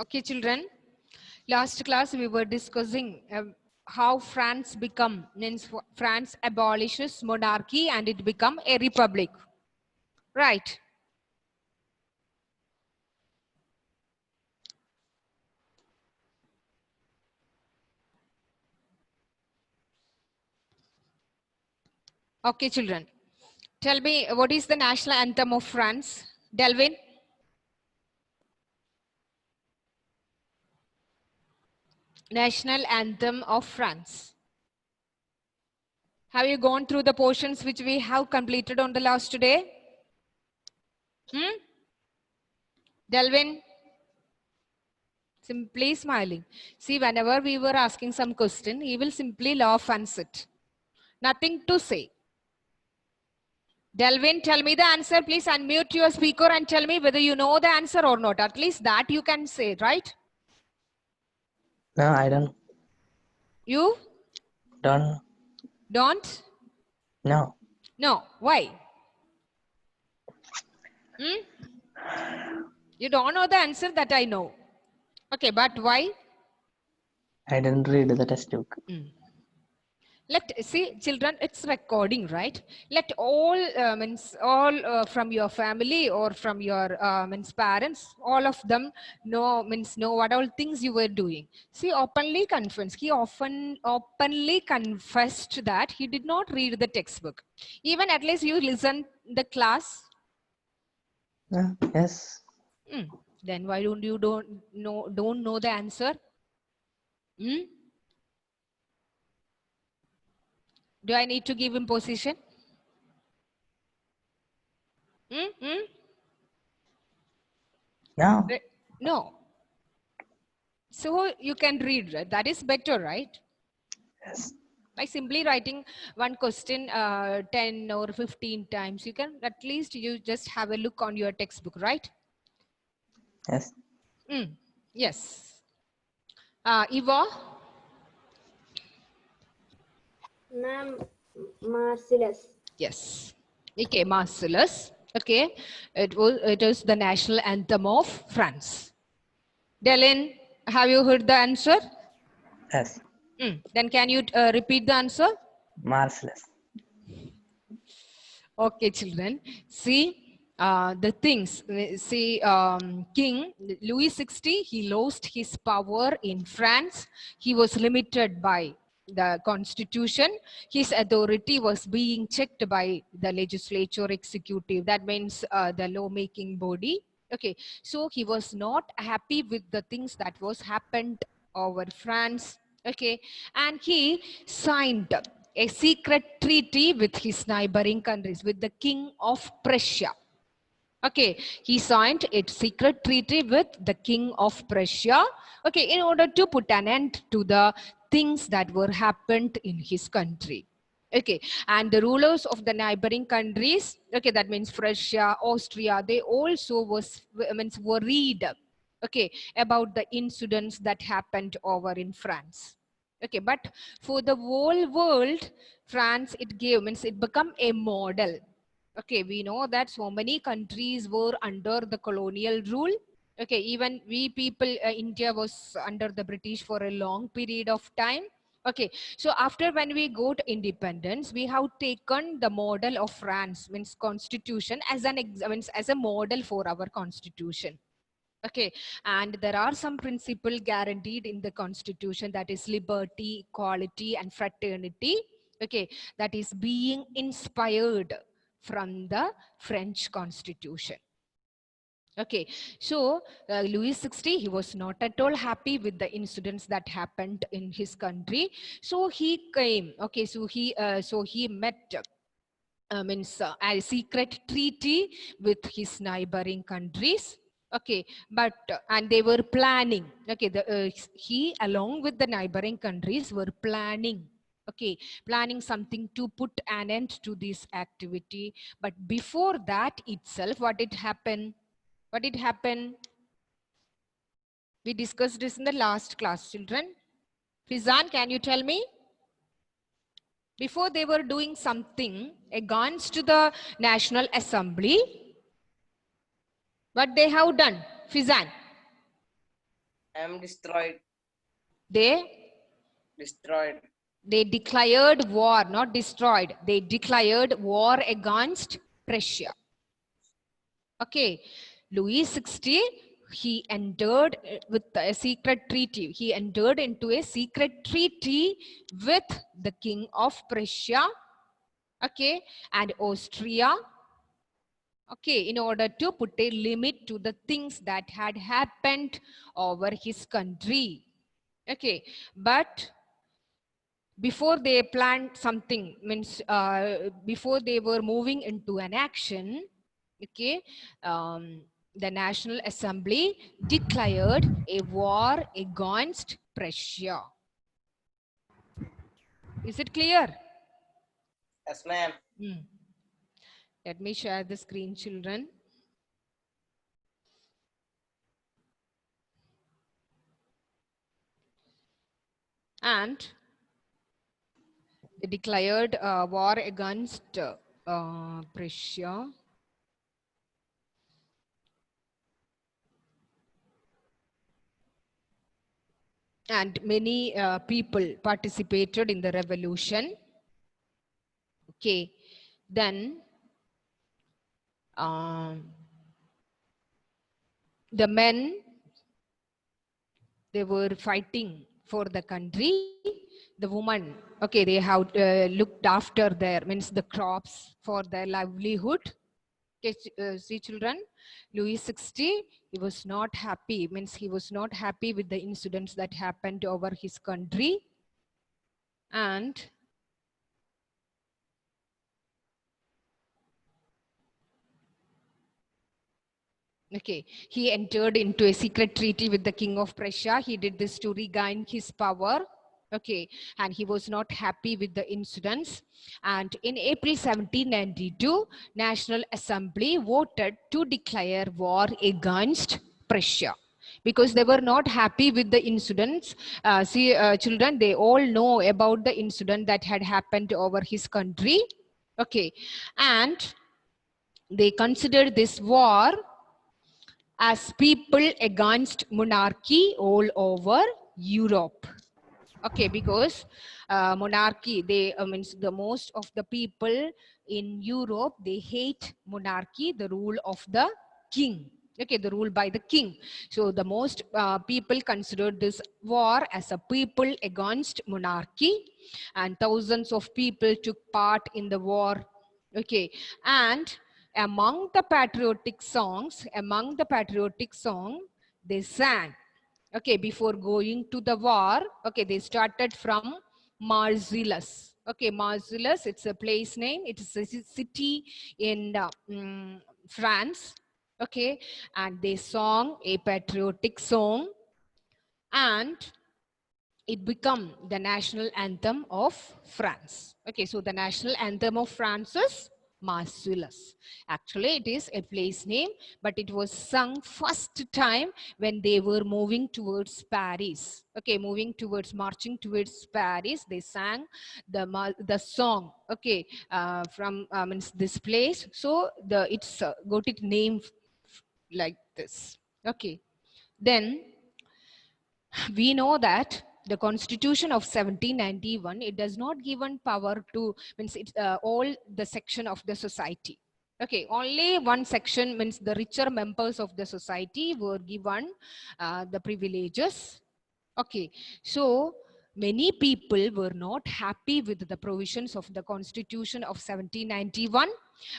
Okay, children. Last class we were discussing how France means France abolishes monarchy and it become a republic. Right. Okay, children. Tell me, what is the national anthem of France? Delvin? National anthem of France. Have you gone through the portions which we have completed on the last day? Delvin? Simply smiling. See, whenever we were asking some question, he will simply laugh and sit. Nothing to say. Delvin, tell me the answer. Please unmute your speaker and tell me whether you know the answer or not. At least that you can say, right? No, I don't. You? Don't. Don't? No. No. Why? You don't know the answer that I know. Okay, but why? I didn't read the textbook. Let see, children, it's recording, right? Let all from your family or from your parents, all of them know what all things you were doing. See, openly confessed. He often openly confessed that he did not read the textbook. Even at least you listen the class. Yes. Then why don't you don't know the answer? Do I need to give him position? No. No. So you can read, right? That is better, right? Yes. By simply writing one question 10 or 15 times, you can at least you just have a look on your textbook, right? Yes. Yes. Eva? Ma'am, Marcellus. Yes. Okay, Marcellus. Okay. It is the national anthem of France. Delin, have you heard the answer? Yes. Then can you repeat the answer? Marcellus. Okay, children. See the things. See, King Louis XVI, he lost his power in France. He was limited by the constitution. His authority was being checked by the legislature executive. That means the lawmaking body. Okay, so he was not happy with the things that was happened over France. Okay, and he signed a secret treaty with his neighboring countries, with the King of Prussia. Okay, he signed a secret treaty with the King of Prussia, okay, in order to put an end to the things that were happened in his country. Okay, and the rulers of the neighboring countries, okay, that means Prussia, Austria, they also was worried, okay, about the incidents that happened over in France. Okay, but for the whole world, France, it become a model. Okay, we know that so many countries were under the colonial rule. Okay, even we people, India was under the British for a long period of time. Okay, so after when we got independence, we have taken the model of France, means constitution, as as a model for our constitution. Okay, and there are some principles guaranteed in the constitution, that is liberty, equality, and fraternity. Okay, that is being inspired from the French constitution. Okay, so Louis XVI, he was not at all happy with the incidents that happened in his country. So he came, okay, so he met a secret treaty with his neighboring countries. Okay, but and they were planning. Okay, he along with the neighboring countries were planning. Okay, planning something to put an end to this activity. But before that itself, what did happen? What did happen? We discussed this in the last class, children. Fizan, can you tell me? Before they were doing something against the National Assembly, what they have done? Fizan. am destroyed. They Destroyed. They declared war, not destroyed. They declared war against Prussia. Okay, Louis XVI, he entered with a secret treaty. He entered into a secret treaty with the King of Prussia, okay, and Austria, okay, in order to put a limit to the things that had happened over his country. Okay, but before they planned something, means before they were moving into an action, okay, the National Assembly declared a war against Prussia. Is it clear? Yes, ma'am. Let me share the screen, children. And they declared war against Prussia. And many people participated in the revolution. Okay, then the men, they were fighting for the country. The women, okay, they have looked after their, means the crops for their livelihood. Okay, see children, Louis XVI, he was not happy, means he was not happy with the incidents that happened over his country. And okay, he entered into a secret treaty with the King of Prussia. He did this to regain his power. Okay, and he was not happy with the incidents. And in April 1792, National Assembly voted to declare war against Prussia because they were not happy with the incidents. See, children, they all know about the incident that had happened over his country. Okay, and they considered this war as people against monarchy all over Europe. Okay, because monarchy, they means the most of the people in Europe, they hate monarchy, the rule of the king. Okay, the rule by the king. So the most people considered this war as a people against monarchy, and thousands of people took part in the war. Okay, and among the patriotic songs, they sang, okay, before going to the war. Okay, they started from Marseilles. Okay, Marseilles, it's a place name. It is a city in France. Okay, and they sang a patriotic song, and it became the national anthem of France. Okay, so the national anthem of France is Marseilles. Actually, it is a place name, but it was sung first time when they were moving towards Paris. Okay, marching towards Paris. They sang the song. Okay, from means this place. So it's got its name like this. Okay, then we know that the Constitution of 1791, it does not given power to, means it's all the section of the society. Okay, only one section, means the richer members of the society were given the privileges. Okay, so many people were not happy with the provisions of the Constitution of 1791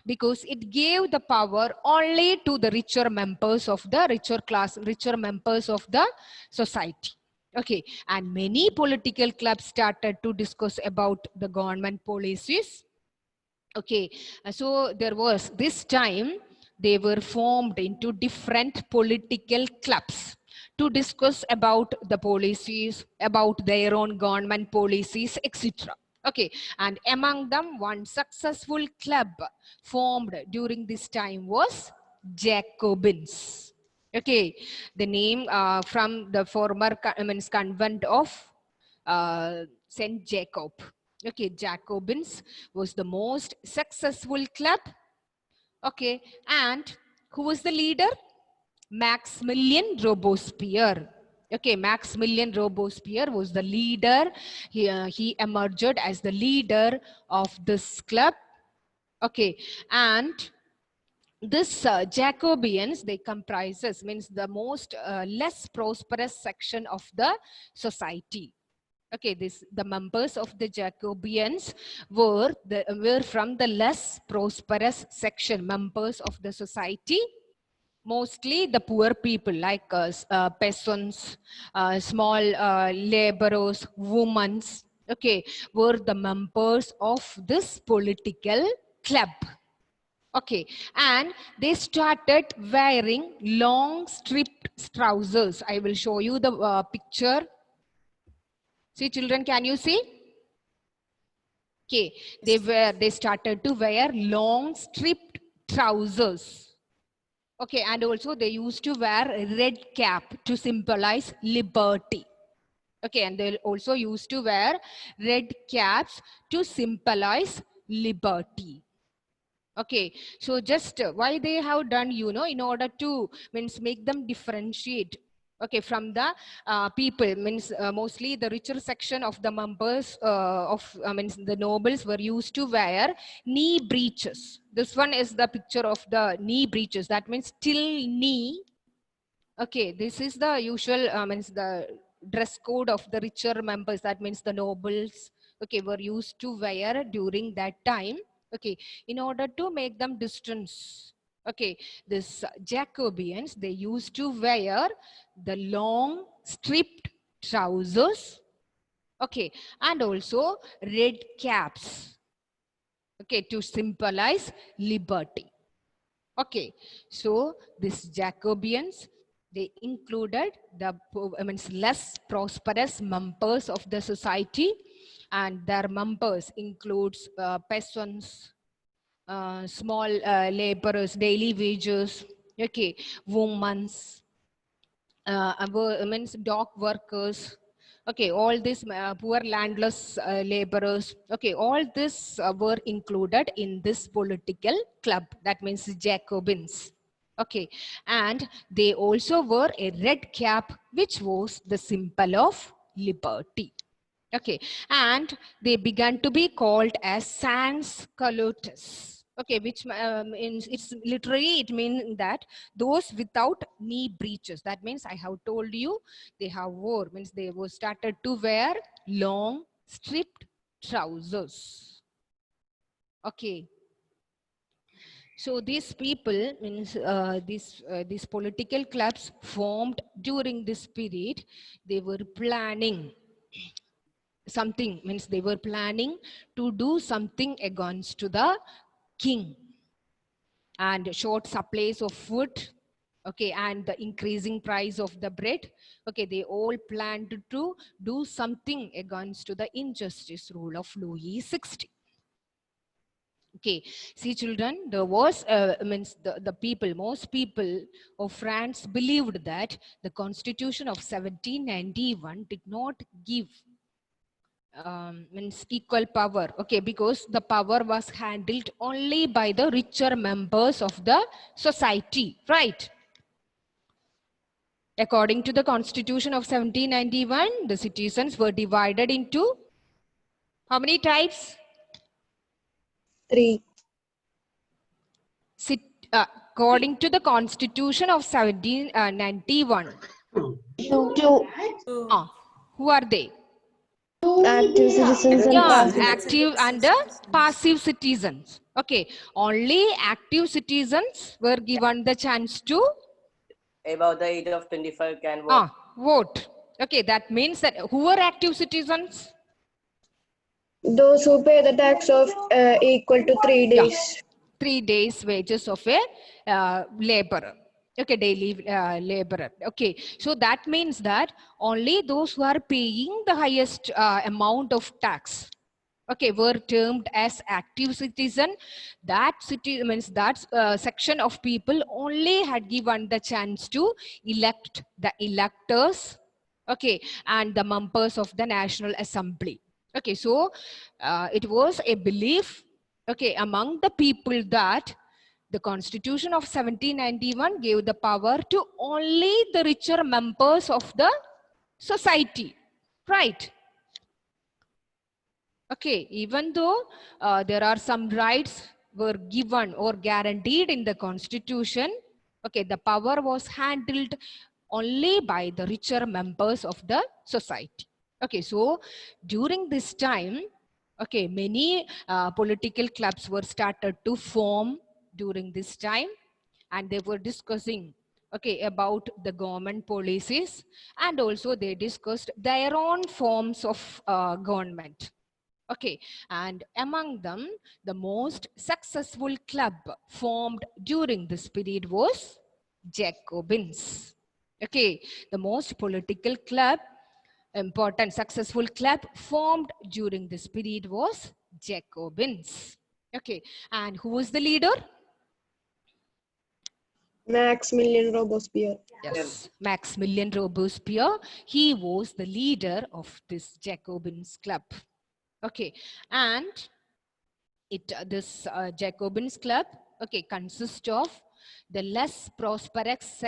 because it gave the power only to the richer members of the richer members of the society. Okay, and many political clubs started to discuss about the government policies. Okay, so there was this time they were formed into different political clubs to discuss about the policies, about their own government policies, etc. Okay, and among them, one successful club formed during this time was Jacobins. Okay, the name from the former convent of Saint Jacob. Okay, Jacobins was the most successful club. Okay, and who was the leader? Maximilian Robespierre. Okay, Maximilian Robespierre was the leader. He emerged as the leader of this club. Okay, and this Jacobians, they comprises, means the most less prosperous section of the society. Okay, the members of the Jacobians were from the less prosperous section, members of the society. Mostly the poor people like peasants, small laborers, women, okay, were the members of this political club. Okay, and they started wearing long stripped trousers. I will show you the picture. See, children, can you see? Okay, they started to wear long stripped trousers. Okay, and also they used to wear a red cap to symbolize liberty. Okay, and they also used to wear red caps to symbolize liberty. Okay, so just why they have done, you know, in order to means make them differentiate, okay, from the people, means mostly the richer section of the members of means the nobles were used to wear knee breeches. This one is the picture of the knee breeches, that means till knee. Okay, this is the usual means the dress code of the richer members, that means the nobles, okay, were used to wear during that time. Okay, in order to make them distance. Okay, this Jacobians, they used to wear the long stripped trousers. Okay, and also red caps. Okay, to symbolize liberty. Okay, so this Jacobians, they included the less prosperous members of the society, and their members includes peasants, small laborers, daily wages, okay, women, means dock workers, okay, all these poor landless laborers, okay, all this were included in this political club, that means Jacobins. Okay, and they also wore a red cap, which was the symbol of liberty. Okay, and they began to be called as sans culottes. Okay, which means it's literally, it means that those without knee breeches. That means I have told you they have wore, means they were started to wear long stripped trousers. Okay. So these people, means these political clubs formed during this period, they were planning something, means they were planning to do something against to the king, and short supplies of food, okay, and the increasing price of the bread. Okay, they all planned to do something against to the injustice rule of Louis XVI. Okay, see children, there was means the people, most people of France believed that the Constitution of 1791 did not give means equal power, okay, because the power was handled only by the richer members of the society, right? According to the Constitution of 1791, the citizens were divided into how many types? 3. According to the Constitution of 1791, 2. who are they? Active citizens and Yeah, passive. active and passive citizens. Okay, only active citizens were given the chance to Above the age of 25 can vote. vote. Okay, that means that who are active citizens? Those who pay the tax of equal to 3 days. 3 days wages of a laborer. Okay, daily laborer. Okay, so that means that only those who are paying the highest amount of tax, okay, were termed as active citizen. That city means that section of people only had given the chance to elect the electors, okay, and the members of the National Assembly. Okay, so it was a belief, okay, among the people that the Constitution of 1791 gave the power to only the richer members of the society, right? Okay, even though there are some rights were given or guaranteed in the constitution, okay, the power was handled only by the richer members of the society. Okay, so during this time, okay, many political clubs were started to form during this time, and they were discussing, okay, about the government policies, and also they discussed their own forms of government. Okay, and among them, the most successful club formed during this period was Jacobins. Okay, the most political club, important successful club formed during this period was Jacobins. Okay, and who was the leader? Maximilian Robespierre. Yes, Maximilian Robespierre. He was the leader of this Jacobins club. Okay, and this Jacobins club, okay, consists of the less prosperous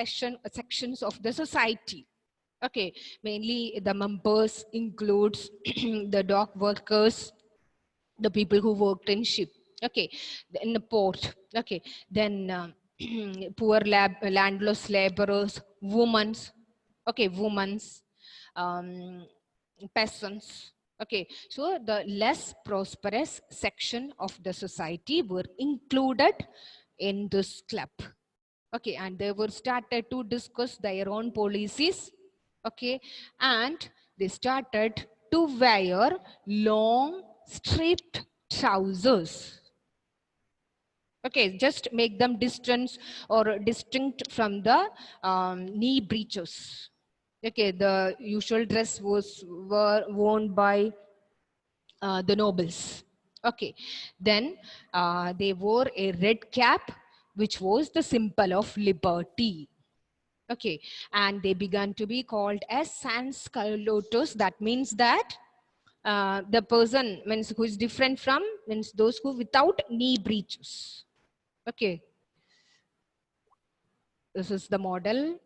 sections of the society. Okay, mainly the members includes the dock workers, the people who worked in ship, okay, in the port, okay, then poor landless laborers, women's, okay, peasants. Okay, so the less prosperous section of the society were included in this club. Okay, and they were started to discuss their own policies. Okay, and they started to wear long striped trousers. Okay, just make them distant or distinct from the knee breeches. Okay, the usual dress were worn by the nobles. Okay, then they wore a red cap, which was the symbol of liberty. Okay, and they began to be called as sansculottes. That means that the person means who is different from means those who without knee breeches. Okay, this is the model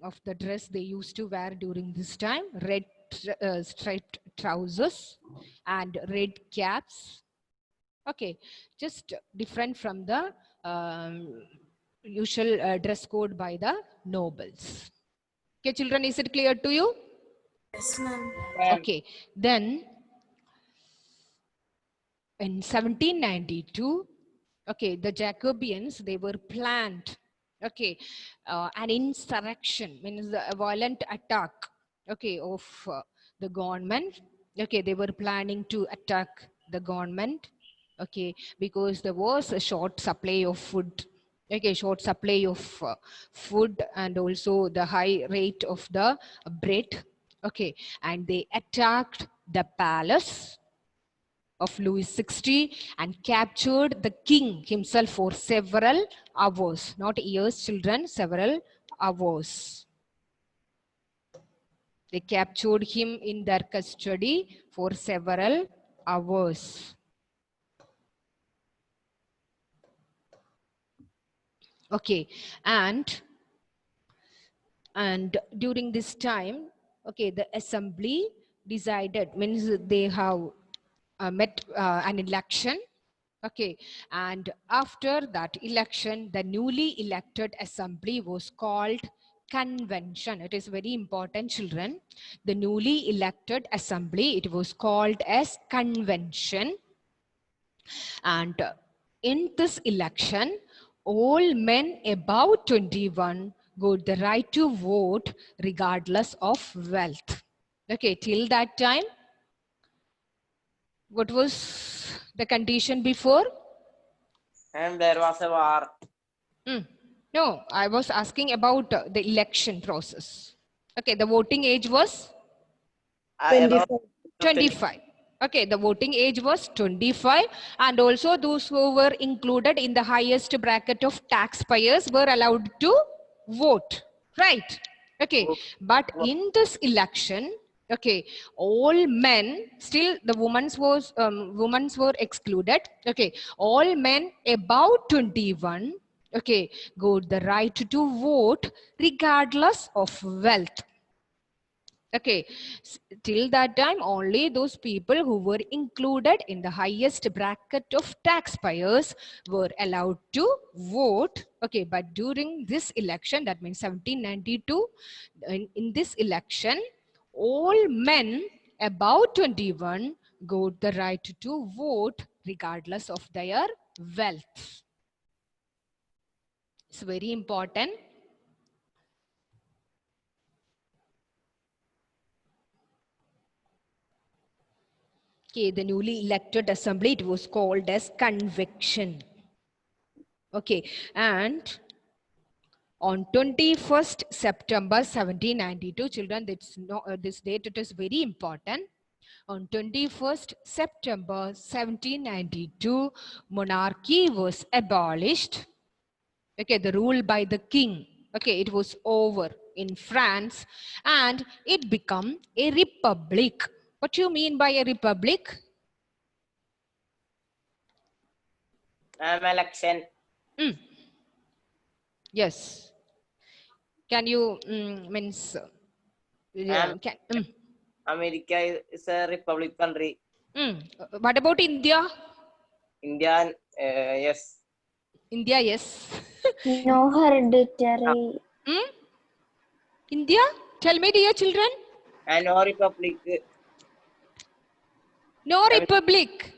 of the dress they used to wear during this time: red striped trousers and red caps. Okay, just different from the usual dress code by the nobles. Okay, children, is it clear to you? Yes, ma'am. Okay, then in 1792, okay, the Jacobeans, they were planned, okay, an insurrection, means a violent attack, okay, of the government. Okay, they were planning to attack the government, okay, because there was a short supply of food. Okay, short supply of food and also the high rate of the bread. Okay, and they attacked the palace of Louis XVI and captured the king himself for several hours, not years, children, several hours. They captured him in their custody for several hours. Okay, and during this time, okay, the assembly decided, means they have met an election. Okay, and after that election, the newly elected assembly was called convention. It is very important, children. The newly elected assembly, it was called as convention. And in this election, all men above 21 got the right to vote regardless of wealth. Okay, till that time, what was the condition before? And there was a war. No, I was asking about the election process. Okay, the voting age was About 25. Okay, the voting age was 25, and also those who were included in the highest bracket of taxpayers were allowed to vote, right? Okay, but in this election, okay, all men, still the women's were excluded. Okay, all men above 21, okay, got the right to vote regardless of wealth. Okay, till that time, only those people who were included in the highest bracket of taxpayers were allowed to vote. Okay, but during this election, that means 1792, in this election, all men above 21 got the right to vote regardless of their wealth. It's very important. Okay, the newly elected assembly, it was called as convection. Okay, and on 21st September 1792, children, this date, it is very important. On 21st September 1792, monarchy was abolished. Okay, the rule by the king. Okay, it was over in France and it became a republic. What do you mean by a republic? Election. Yes. Can you means America is a republic country. What about India? India, yes. India, yes. No hereditary. India? Tell me, dear children. And no republic. No republic.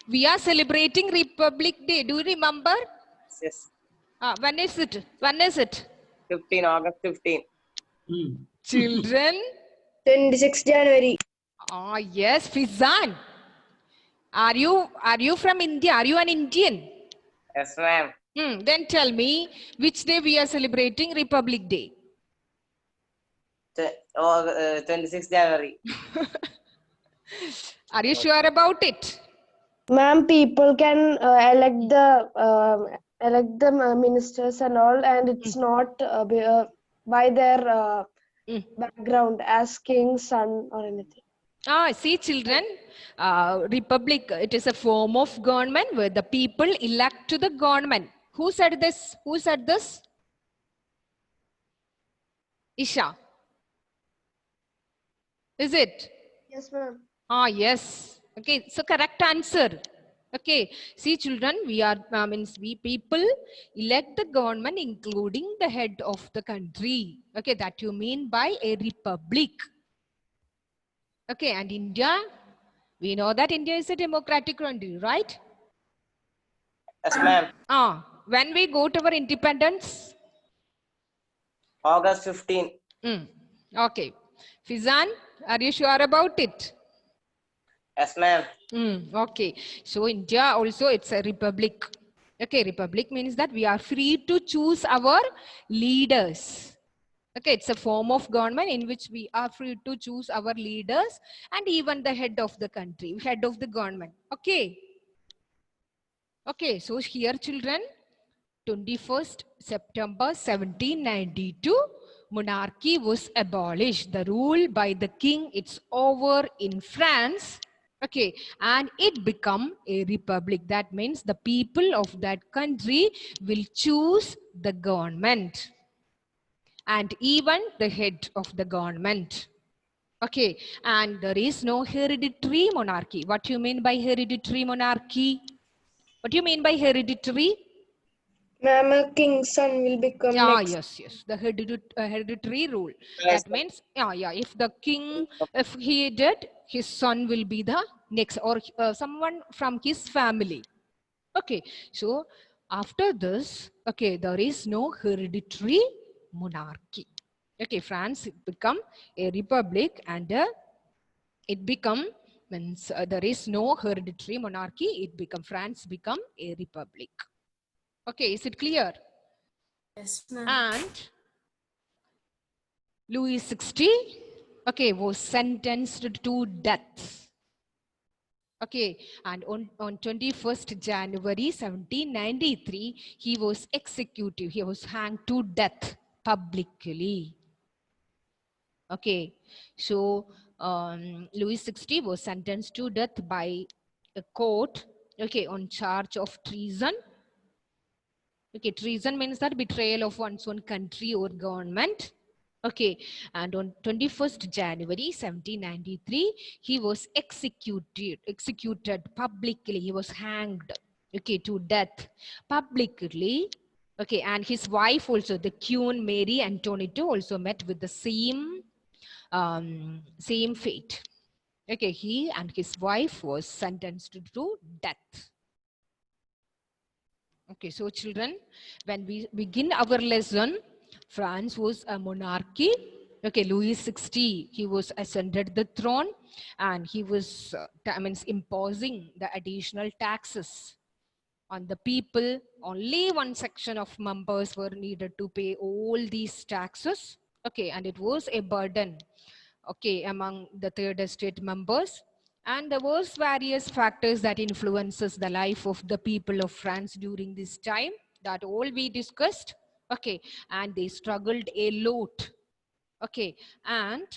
We are celebrating Republic Day. Do you remember? Yes. When is it? When is it? 15 August 15. Children? 26 January. Yes, Fizan. Are you from India? Are you an Indian? Yes, ma'am. Then tell me, which day we are celebrating Republic Day? 26 January. Are you sure about it? Ma'am, people can elect the ministers and all, and it's not by their background as king, son, or anything. See, children, republic, it is a form of government where the people elect to the government. Who said this? Who said this? Isha. Is it? Yes, ma'am. Yes. Okay, so correct answer. Okay, see children, we people elect the government including the head of the country. Okay, that you mean by a republic. Okay, and India, we know that India is a democratic country, right? Yes, ma'am. When we got our independence? August 15. Okay. Fizan, are you sure about it? Yes, ma'am. Okay. So India also, it's a republic. Okay, republic means that we are free to choose our leaders. Okay, it's a form of government in which we are free to choose our leaders and even the head of the country, head of the government. Okay. Okay, so here children, 21st September 1792, monarchy was abolished. The rule by the king, it's over in France. Okay, and it become a republic. That means the people of that country will choose the government and even the head of the government. Okay, and there is no hereditary monarchy. What do you mean by hereditary monarchy? What do you mean by hereditary? Ma'am, a king's son will become next. Yes. The hereditary rule. That means, if the king, if he did, his son will be the next, or someone from his family. Okay, so after this, okay, there is no hereditary monarchy. Okay, France become a republic and it become, means there is no hereditary monarchy, it become, France become a republic. Okay, is it clear? Yes, ma'am. And Louis XVI, okay, was sentenced to death. Okay, and on 21st January 1793, he was executed. He was hanged to death publicly. Okay, so Louis XVI was sentenced to death by a court, okay, on charge of treason. Okay, treason means that betrayal of one's own country or government. Okay, and on 21st January 1793, he was executed publicly. He was hanged, okay, to death publicly. Okay, and his wife also, the Queen Mary Antoinette, also met with the same fate. Okay, he and his wife was sentenced to death. Okay, so children, when we begin our lesson, France was a monarchy. Okay, Louis XVI, he was ascended the throne, and he was imposing the additional taxes on the people. Only one section of members were needed to pay all these taxes. Okay, and it was a burden, okay, among the third estate members. And there was various factors that influences the life of the people of France during this time, that all we discussed. Okay, and they struggled a lot. Okay, and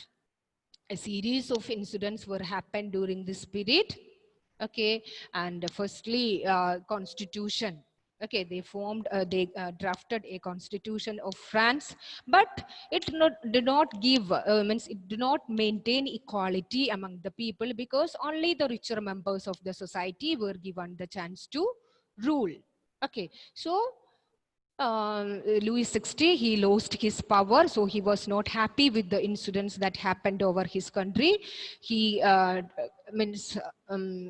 a series of incidents were happened during this period. Okay, and firstly, constitution. Okay, they drafted a constitution of France, but it did not give, it did not maintain equality among the people, because only the richer members of the society were given the chance to rule. Okay, so Louis XVI, he lost his power, so he was not happy with the incidents that happened over his country. He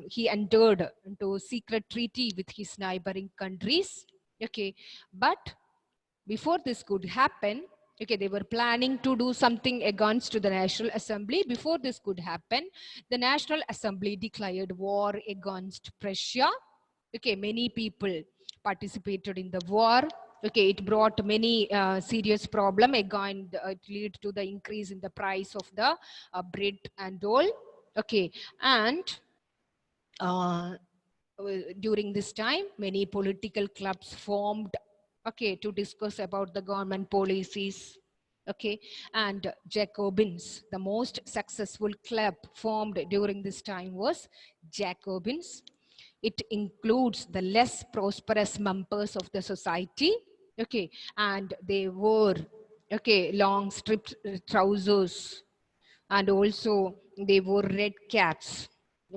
he entered into a secret treaty with his neighboring countries. Okay, but before this could happen, okay, they were planning to do something against the National Assembly. Before this could happen, the National Assembly declared war against Prussia. Okay, many people participated in the war. Okay, it brought many serious problem. Again, it led to the increase in the price of the bread and all. Okay, and during this time, many political clubs formed, okay, to discuss about the government policies. Okay, and Jacobins, the most successful club formed during this time was Jacobins. It includes the less prosperous members of the society. Okay, and they wore, okay, long striped trousers, and also they wore red caps.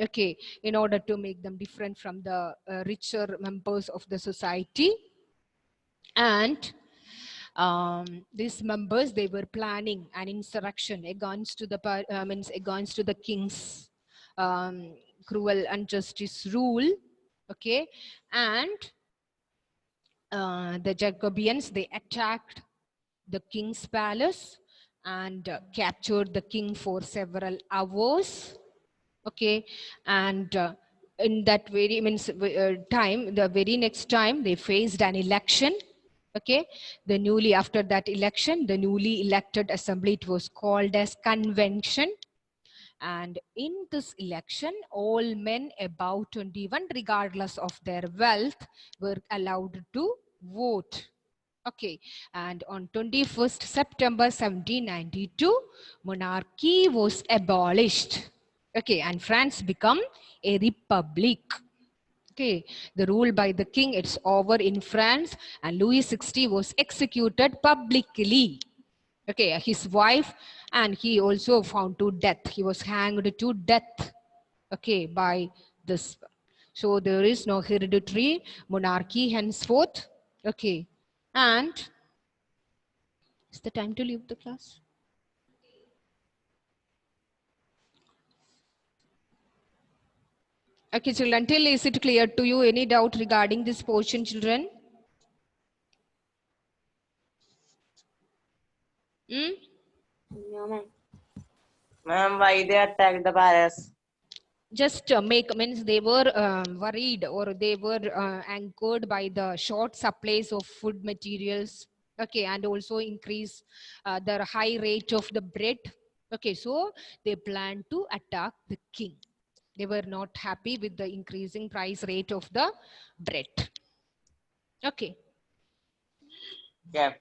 Okay, in order to make them different from the richer members of the society. And these members, they were planning an insurrection against to the against to the king's cruel injustice rule. Okay, and the Jacobians, they attacked the king's palace and captured the king for several hours. Okay, and in that very time, the very next time, they faced an election. Okay, after that election, the newly elected assembly, it was called as convention. And in this election, all men above 21, regardless of their wealth, were allowed to vote. Okay, and on 21st September 1792, monarchy was abolished. Okay, and France became a republic. Okay, the rule by the king, it's over in France, and Louis XVI was executed publicly. Okay, his wife, and he also found to death. He was hanged to death. Okay, by this. So there is no hereditary monarchy henceforth. Okay, and is the time to leave the class? Okay, children, until is it clear to you? Any doubt regarding this portion, children? No, ma'am. Ma'am, why they attacked the palace? Just means they were worried, or they were anchored by the short supplies of food materials. Okay, and also increase the high rate of the bread. Okay, so they planned to attack the king. They were not happy with the increasing price rate of the bread. Okay. Yeah.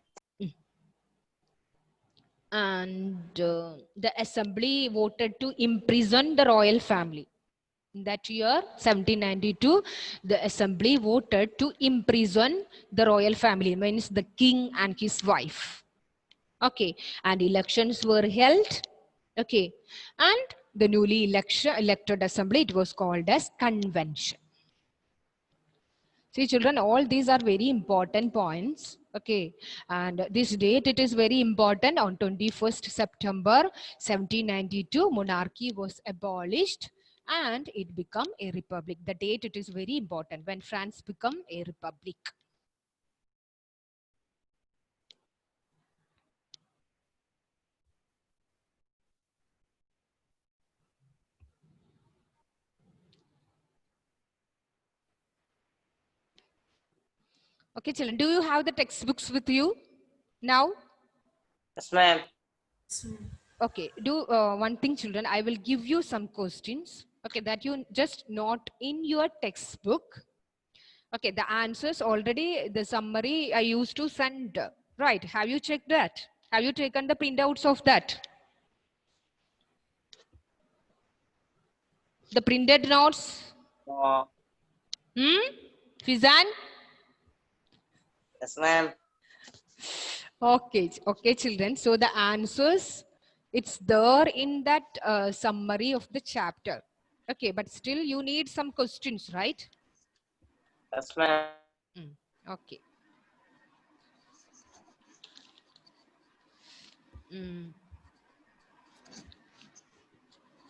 And the assembly voted to imprison the royal family. In that year, 1792, the assembly voted to imprison the royal family, means the king and his wife. Okay, and elections were held. Okay, and the newly elected assembly, it was called as convention. See children, all these are very important points. Okay, and this date, it is very important. On 21st September 1792, monarchy was abolished and it became a republic. The date, it is very important when France became a republic. Okay children, do you have the textbooks with you now? Yes, ma'am. Okay, do one thing children, I will give you some questions, okay, that you just note in your textbook. Okay, the answers already, the summary I used to send, right? Have you checked that? Have you taken the printouts of that? The printed notes? No. Fizan? Yes, ma'am. Okay, okay children, so the answers, it's there in that summary of the chapter. Okay, but still you need some questions, right? Yes, ma'am. Okay.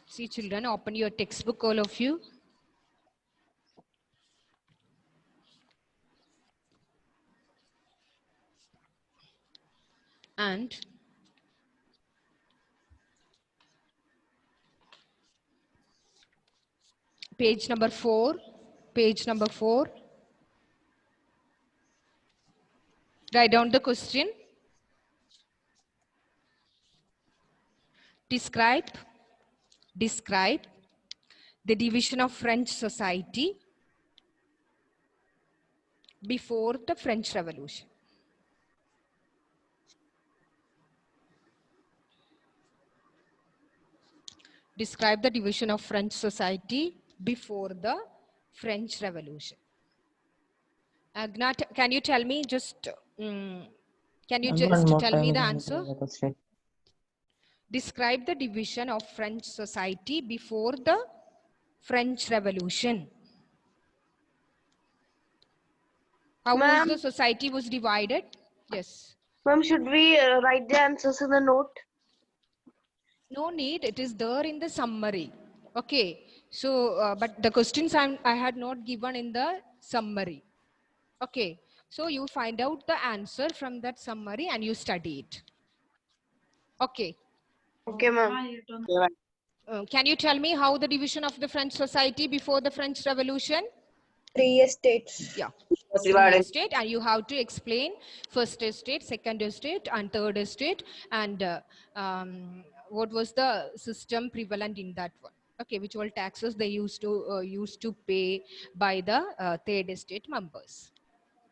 See children, open your textbook, all of you. And page number 4, page number 4. Write down the question. Describe the division of French society before the French Revolution. Describe the division of French society before the French Revolution. Agnat, can you tell me just, can you One just more tell time, me the can you answer? repeat the question? Describe the division of French society before the French Revolution. How was Ma'am. the society was divided? Yes. Ma'am, should we write the answers in the note? No need, it is there in the summary. Okay, so but the questions I had not given in the summary. Okay, so you find out the answer from that summary and you study it. Okay. Okay, ma'am. Can you tell me how the division of the French society before the French Revolution? 3 estates. Yeah. Was Three divided. estate, and you have to explain first estate, second estate, and third estate, and what was the system prevalent in that one. Okay, which all taxes they used to pay by the third estate members.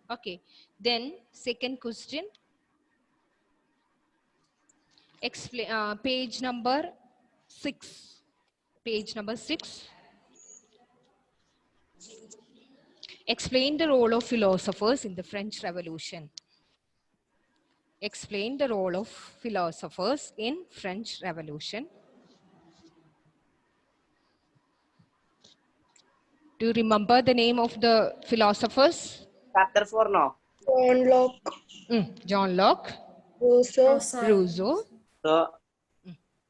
Okay, then second question. Explain page number 6. Page number 6. Explain the role of philosophers in the French Revolution. Explain the role of philosophers in French Revolution. Do you remember the name of the philosophers? Chapter 4, no. John Locke. John Locke, Rousseau. Rousseau, So,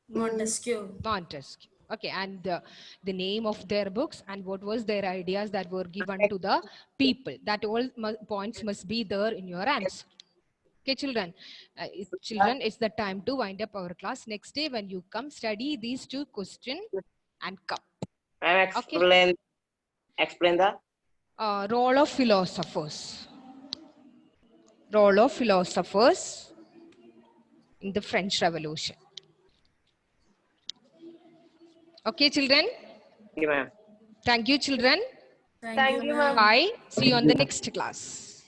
Montesquieu. Montesquieu. Okay, and the name of their books and what was their ideas that were given to the people. That all points must be there in your answer. Okay, children. Children, it's the time to wind up our class. Next day, when you come, study these 2 questions and come. ma'am, explain the Role of philosophers. Role of philosophers in the French Revolution. Okay, children. Okay, ma'am. Thank you, children. Thank you, ma'am. Bye. See you on the next class.